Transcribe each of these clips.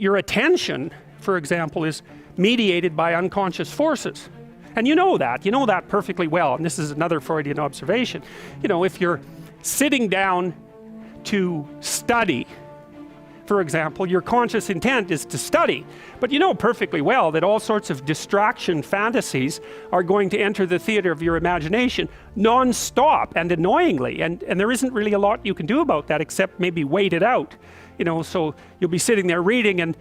your attention, for example, is mediated by unconscious forces. And you know that perfectly well. And this is another Freudian observation. You know, if you're sitting down to study, for example, your conscious intent is to study, but you know perfectly well that all sorts of distraction fantasies are going to enter the theater of your imagination non-stop and annoyingly, and there isn't really a lot you can do about that except maybe wait it out. You know, so you'll be sitting there reading and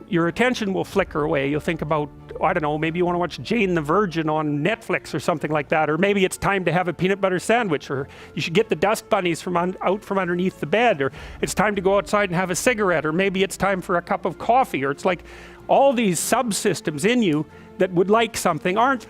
your attention will flicker away. You'll think about, I don't know, maybe you want to watch Jane the Virgin on Netflix or something like that, or maybe it's time to have a peanut butter sandwich, or you should get the dust bunnies out from underneath the bed, or it's time to go outside and have a cigarette, or maybe it's time for a cup of coffee, or it's like all these subsystems in you that would like something aren't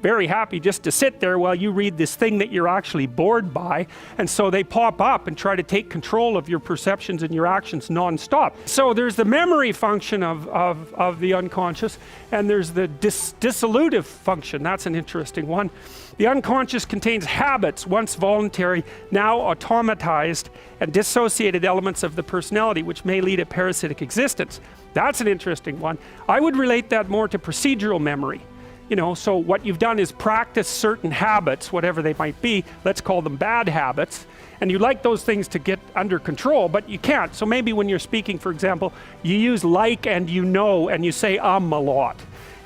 very happy just to sit there while you read this thing that you're actually bored by, and so they pop up and try to take control of your perceptions and your actions non-stop. So there's the memory function of the unconscious, and there's the dissolutive function. That's an interesting one. The unconscious contains habits, once voluntary, now automatized and dissociated elements of the personality, which may lead a parasitic existence. That's an interesting one. I would relate that more to procedural memory. You know, so what you've done is practice certain habits, whatever they might be, let's call them bad habits, and you like those things to get under control, but you can't. So maybe when you're speaking, for example, you use like and you know, and you say a lot.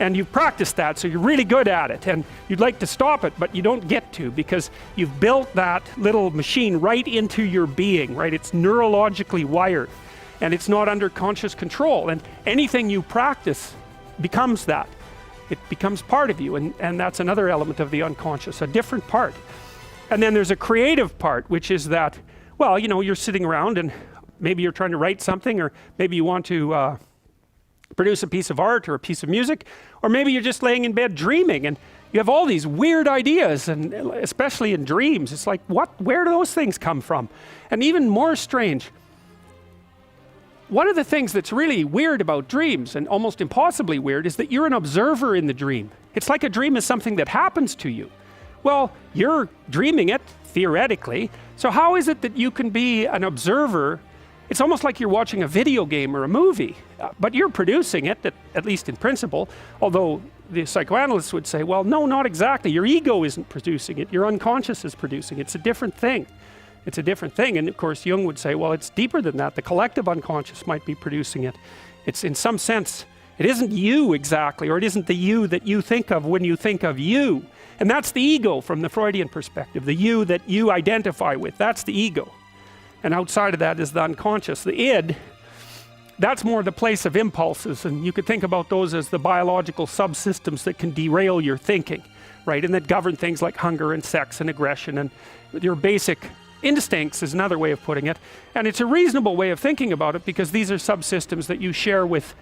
And you've practiced that, so you're really good at it, and you'd like to stop it, but you don't get to, because you've built that little machine right into your being, right? It's neurologically wired, and it's not under conscious control, and anything you practice becomes that. It becomes part of you, and that's another element of the unconscious, a different part. And then there's a creative part, which is that, well, you know, you're sitting around and maybe you're trying to write something, or maybe you want to produce a piece of art or a piece of music, or maybe you're just laying in bed dreaming and you have all these weird ideas, and especially in dreams, it's like, where do those things come from? And even more strange, one of the things that's really weird about dreams, and almost impossibly weird, is that you're an observer in the dream. It's like a dream is something that happens to you. Well, you're dreaming it, theoretically, so how is it that you can be an observer? It's almost like you're watching a video game or a movie, but you're producing it, at least in principle, although the psychoanalysts would say, well, no, not exactly. Your ego isn't producing it, your unconscious is producing it. It's a different thing. It's a different thing, and of course Jung would say, well, it's deeper than that. The collective unconscious might be producing it. It's, in some sense, it isn't you exactly, or it isn't the you that you think of when you think of you. And that's the ego from the Freudian perspective, the you that you identify with. That's the ego. And outside of that is the unconscious. The id, that's more the place of impulses, and you could think about those as the biological subsystems that can derail your thinking, right? And that govern things like hunger and sex and aggression and your basic instincts is another way of putting it. And it's a reasonable way of thinking about it, because these are subsystems that you share with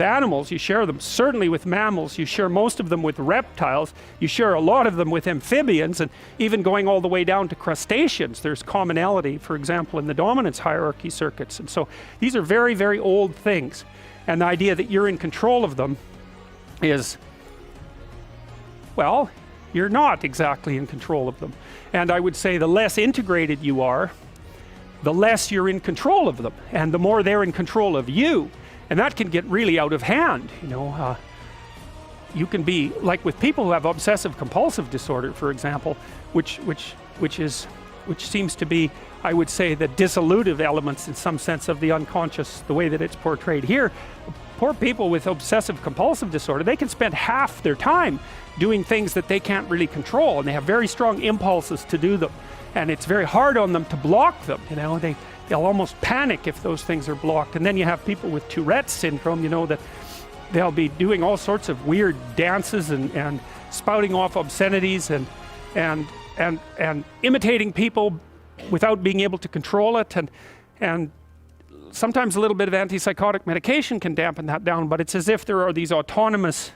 animals. You share them certainly with mammals, you share most of them with reptiles, you share a lot of them with amphibians, and even going all the way down to crustaceans there's commonality, for example, in the dominance hierarchy circuits. And so these are very, very old things, and the idea that you're in control of them is, well, you're not exactly in control of them. And I would say the less integrated you are, the less you're in control of them, and the more they're in control of you. And that can get really out of hand, you know. You can be, like with people who have obsessive compulsive disorder, for example, which seems to be, I would say, the dissolutive elements in some sense of the unconscious, the way that it's portrayed here. Poor people with obsessive compulsive disorder, they can spend half their time doing things that they can't really control, and they have very strong impulses to do them, and it's very hard on them to block them, you know. They'll almost panic if those things are blocked. And then you have people with Tourette's syndrome, you know, that they'll be doing all sorts of weird dances and spouting off obscenities and imitating people without being able to control it, and sometimes a little bit of antipsychotic medication can dampen that down, but it's as if there are these autonomous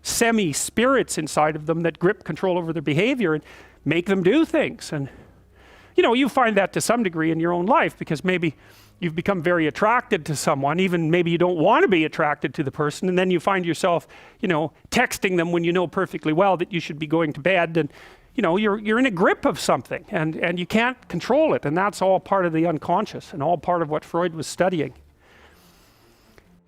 semi-spirits inside of them that grip control over their behavior and make them do things. And you know, you find that to some degree in your own life, because maybe you've become very attracted to someone, even maybe you don't want to be attracted to the person, and then you find yourself, you know, texting them when you know perfectly well that you should be going to bed, and you know, you're in a grip of something, and you can't control it, and that's all part of the unconscious and all part of what Freud was studying.